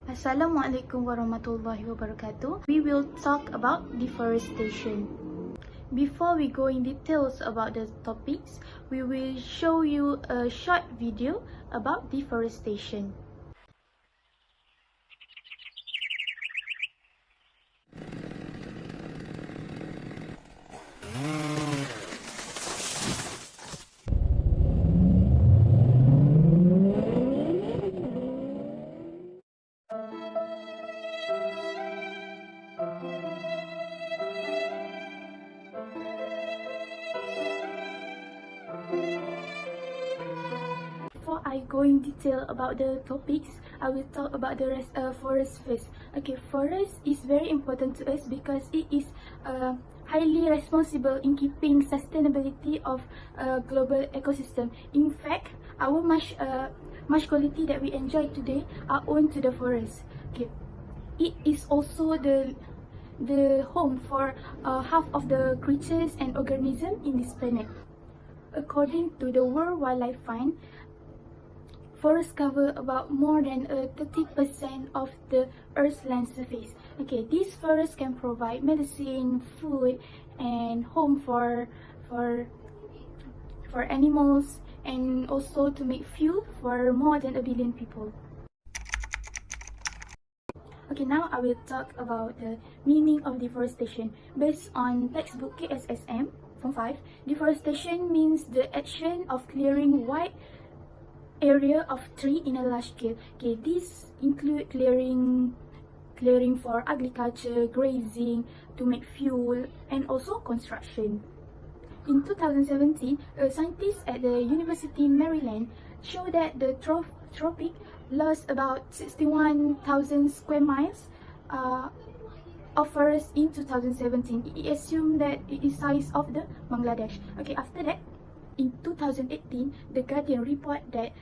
Assalamualaikum warahmatullahi wabarakatuh. We will talk about deforestation. Before we go in details about the topics, we will show you a short video about deforestation. Before I go in detail about the topics, I will talk about the forest first. Okay, forest is very important to us because it is highly responsible in keeping sustainability of global ecosystem. In fact, our much quality that we enjoy today are owed to the forest. Okay, it is also the home for half of the creatures and organisms in this planet. According to the World Wildlife Fund, forests cover about more than 30% of the Earth's land surface. Okay, these forests can provide medicine, food, and home for animals, and also to make fuel for more than 1 billion people. Okay, now I will talk about the meaning of deforestation. Based on textbook KSSM Form 5, deforestation means the action of clearing wide area of tree in a large scale. Okay, these include clearing for agriculture, grazing, to make fuel, and also construction. In 2017, scientists at the University of Maryland showed that the tropic lost about 61,000 square miles of forest in 2017. It assumed that it is size of the Bangladesh. Okay, after that, in 2018, The Guardian report that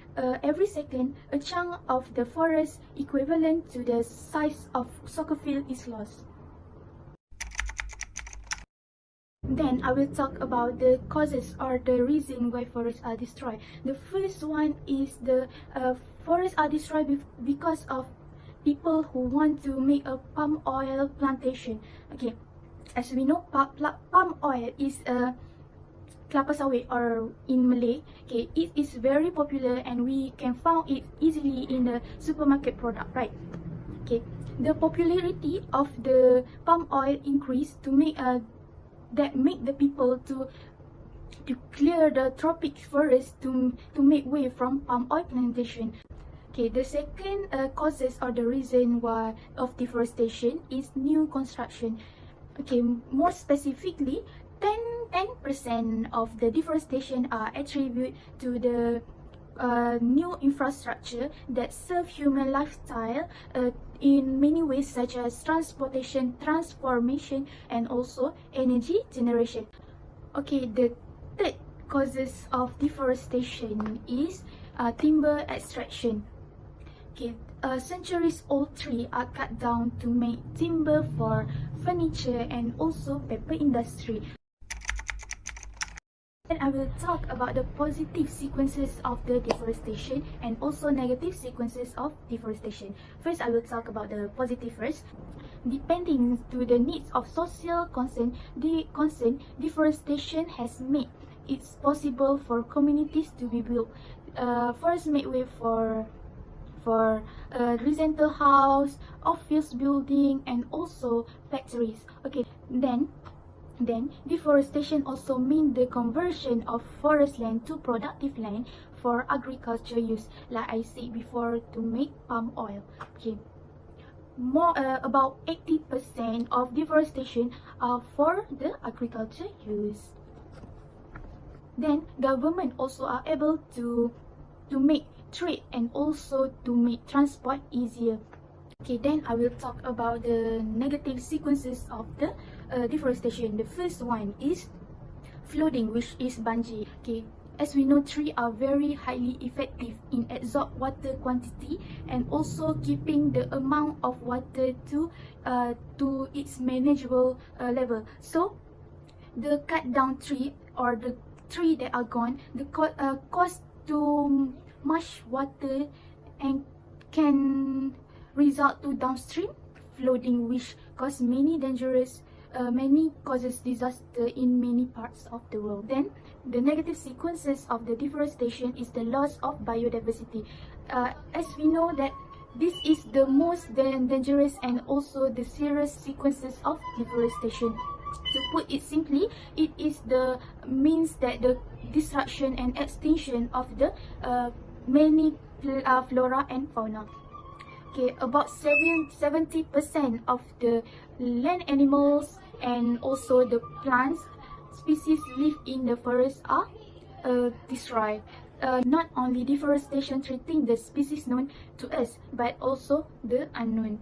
every second, a chunk of the forest equivalent to the size of soccer field is lost. Then I will talk about the causes or the reason why forests are destroyed. The first one is the forests are destroyed because of people who want to make a palm oil plantation. Okay, as we know, palm oil is a kelapa sawit or in Malay. Okay, it is very popular and we can find it easily in the supermarket product, right? Okay, the popularity of the palm oil increased to make the people to clear the tropic forest to make way from palm oil plantation. Okay, the second causes or the reason why of deforestation is new construction. Okay, more specifically, 10% of the deforestation are attributed to the new infrastructure that serve human lifestyle in many ways, such as transportation, transformation, and also energy generation. Okay, the third causes of deforestation is timber extraction. Okay, centuries-old trees are cut down to make timber for furniture and also paper industry. Then I will talk about the positive sequences of the deforestation and also negative sequences of deforestation. First, I will talk about the positive first. Depending to the needs of social concern, deforestation has made it possible for communities to be built. Forests make way for residential house, office building, and also factories. Okay, then deforestation also means the conversion of forest land to productive land for agriculture use, like I said before, to make palm oil. Okay, about 80% of deforestation are for the agriculture use. Then government also are able to make trade and also to make transport easier. Okay, then I will talk about the negative sequences of the deforestation. The first one is flooding, which is banjir. Okay, as we know, trees are very highly effective in absorb water quantity and also keeping the amount of water to its manageable level. So the cut down tree or the tree that are gone, the cost too much water and can result to downstream flooding, which cause many causes disaster in many parts of the world. Then the negative sequences of the deforestation is the loss of biodiversity. As we know that this is the most dangerous and also the serious sequences of deforestation. To put it simply, it is the means that the destruction and extinction of the many flora and fauna. Okay, about 70% of the land animals and also the plants species live in the forest are destroyed. Not only deforestation threatening the species known to us, but also the unknown.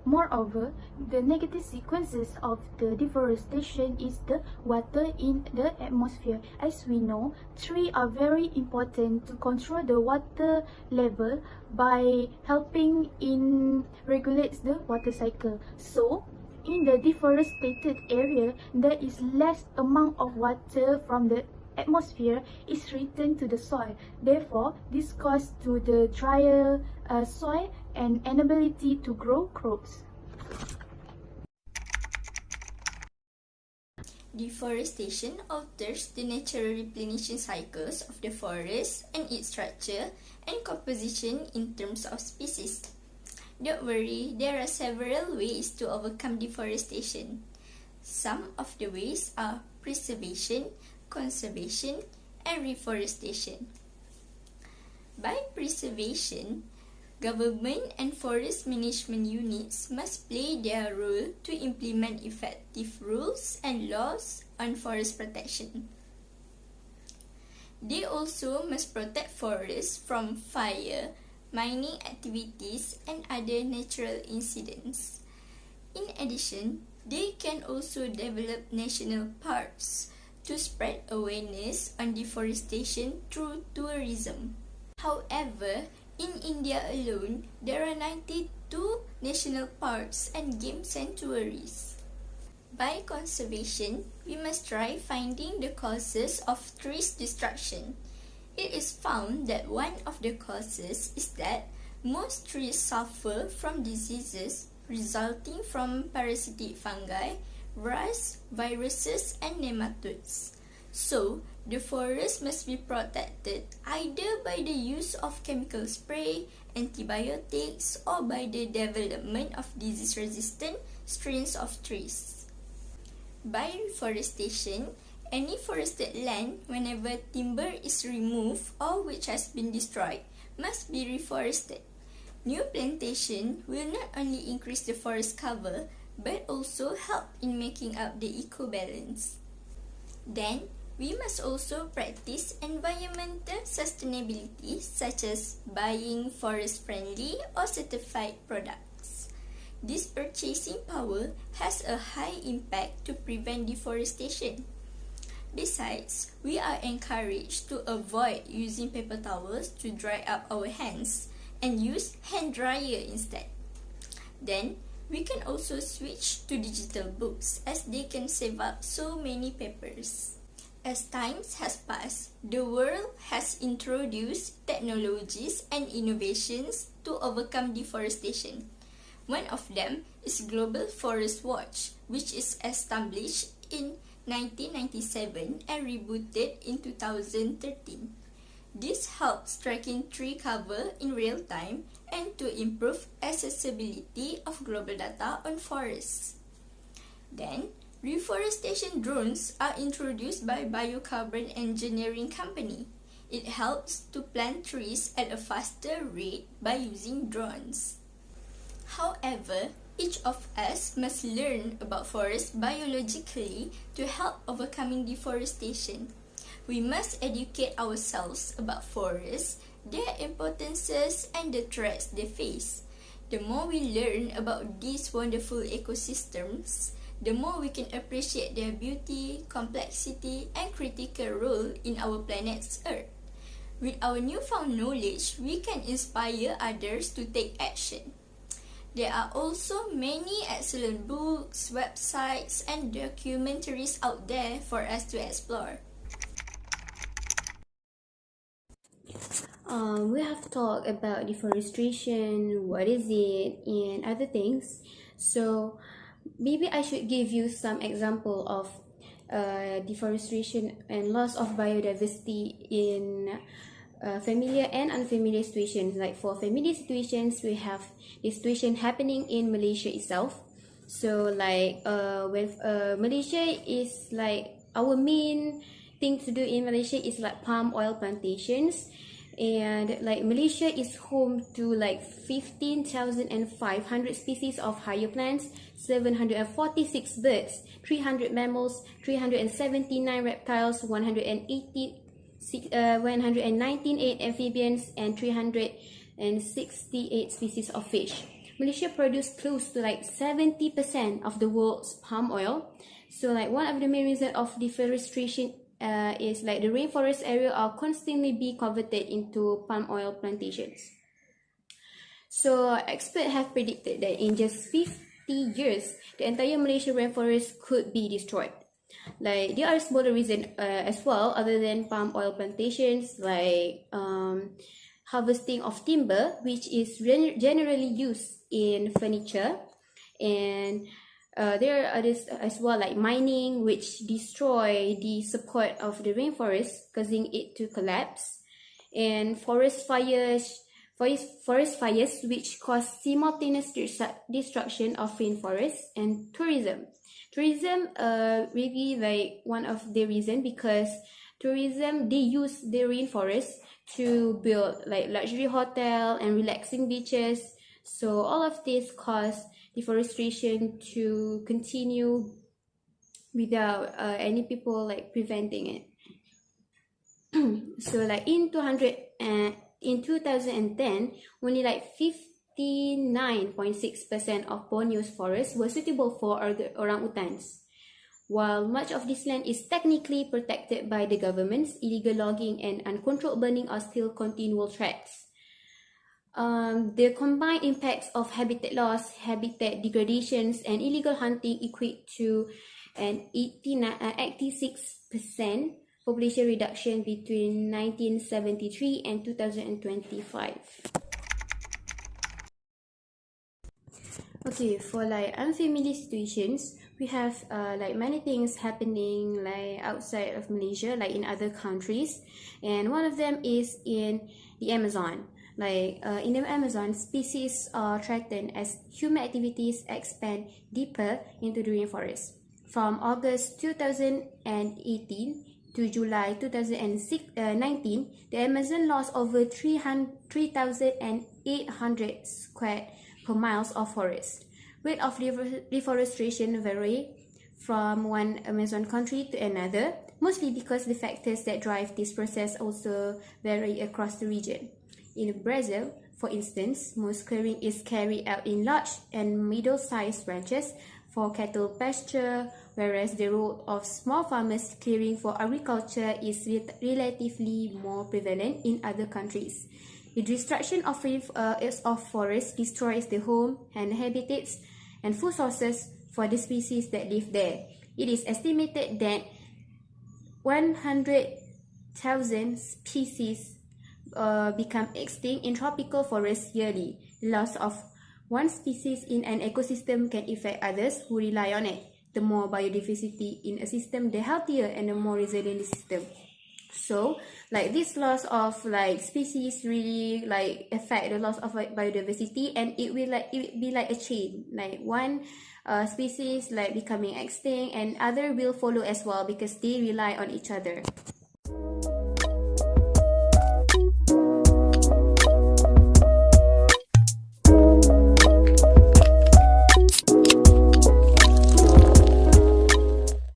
Moreover, the negative sequences of the deforestation is the water in the atmosphere. As we know, trees are very important to control the water level by helping in regulates the water cycle. So, in the deforested area, there is less amount of water from the atmosphere is returned to the soil. Therefore, this causes to the drier soil and inability to grow crops. Deforestation alters the natural replenishing cycles of the forest and its structure and composition in terms of species. Don't worry, there are several ways to overcome deforestation. Some of the ways are preservation, conservation, and reforestation. By preservation, government and forest management units must play their role to implement effective rules and laws on forest protection. They also must protect forests from fire, mining activities, and other natural incidents. In addition, they can also develop national parks to spread awareness on deforestation through tourism. However, in India alone, there are 92 national parks and game sanctuaries. By conservation, we must try finding the causes of trees destruction. It is found that one of the causes is that most trees suffer from diseases resulting from parasitic fungi, rust, viruses, and nematodes. So, the forest must be protected either by the use of chemical spray, antibiotics, or by the development of disease-resistant strains of trees. By reforestation, any forested land, whenever timber is removed or which has been destroyed, must be reforested. New plantation will not only increase the forest cover, but also help in making up the eco-balance. Then, we must also practice environmental sustainability such as buying forest-friendly or certified products. This purchasing power has a high impact to prevent deforestation. Besides, we are encouraged to avoid using paper towels to dry up our hands and use hand dryer instead. Then, we can also switch to digital books as they can save up so many papers. As times has passed, the world has introduced technologies and innovations to overcome deforestation. One of them is Global Forest Watch, which is established in 1997 and rebooted in 2013. This helps tracking tree cover in real time and to improve accessibility of global data on forests. Then, reforestation drones are introduced by biocarbon engineering company. It helps to plant trees at a faster rate by using drones. However, each of us must learn about forests biologically to help overcoming deforestation. We must educate ourselves about forests, their importances, and the threats they face. The more we learn about these wonderful ecosystems, the more we can appreciate their beauty, complexity, and critical role in our planet's Earth. With our newfound knowledge, we can inspire others to take action. There are also many excellent books, websites, and documentaries out there for us to explore. We have talked about deforestation, what is it, and other things. So maybe I should give you some example of deforestation and loss of biodiversity in familiar and unfamiliar situations. Like for familiar situations, we have the situation happening in Malaysia itself. So like when Malaysia is like our main thing to do in Malaysia is like palm oil plantations, and like Malaysia is home to like 15,500 species of higher plants, 746 birds, 300 mammals, 379 reptiles, 198 amphibians, and 368 species of fish. Malaysia produces close to like 70% of the world's palm oil. So like one of the main reasons of deforestation is like the rainforest area are constantly being converted into palm oil plantations. So experts have predicted that in just 50 years, the entire Malaysian rainforest could be destroyed. Like there are smaller reasons as well other than palm oil plantations, like harvesting of timber, which is generally used in furniture, and there are others as well like mining, which destroy the support of the rainforest, causing it to collapse, and forest fires which cause simultaneous destruction of rainforests, and tourism. Tourism really like one of the reason, because tourism, they use the rainforest to build like luxury hotel and relaxing beaches. So all of this cause deforestation to continue without any people like preventing it. So like in 2010, only like 59.6% of Borneo's forests were suitable for orangutans. While much of this land is technically protected by the governments, illegal logging and uncontrolled burning are still continual threats. The combined impacts of habitat loss, habitat degradations, and illegal hunting equate to an 86% population reduction between 1973 and 2025. Okay, for like unfamiliar situations, we have like many things happening like outside of Malaysia, like in other countries, and one of them is in the Amazon. Like in the Amazon, species are threatened as human activities expand deeper into the rainforest. From August 2018 to July 2019, the Amazon lost over 3,800 square per miles of forest. Rate of deforestation vary from one Amazon country to another, mostly because the factors that drive this process also vary across the region. In Brazil, for instance, most clearing is carried out in large and middle-sized ranches for cattle pasture, whereas the role of small farmers clearing for agriculture is relatively more prevalent in other countries. The destruction of forests destroys the home and habitats and food sources for the species that live there. It is estimated that 100,000 species become extinct in tropical forests yearly. The loss of one species in an ecosystem can affect others who rely on it. The more biodiversity in a system, the healthier and the more resilient the system. So, like this loss of like species really like affect the loss of biodiversity, and it will be like a chain. Like one species like becoming extinct, and other will follow as well because they rely on each other.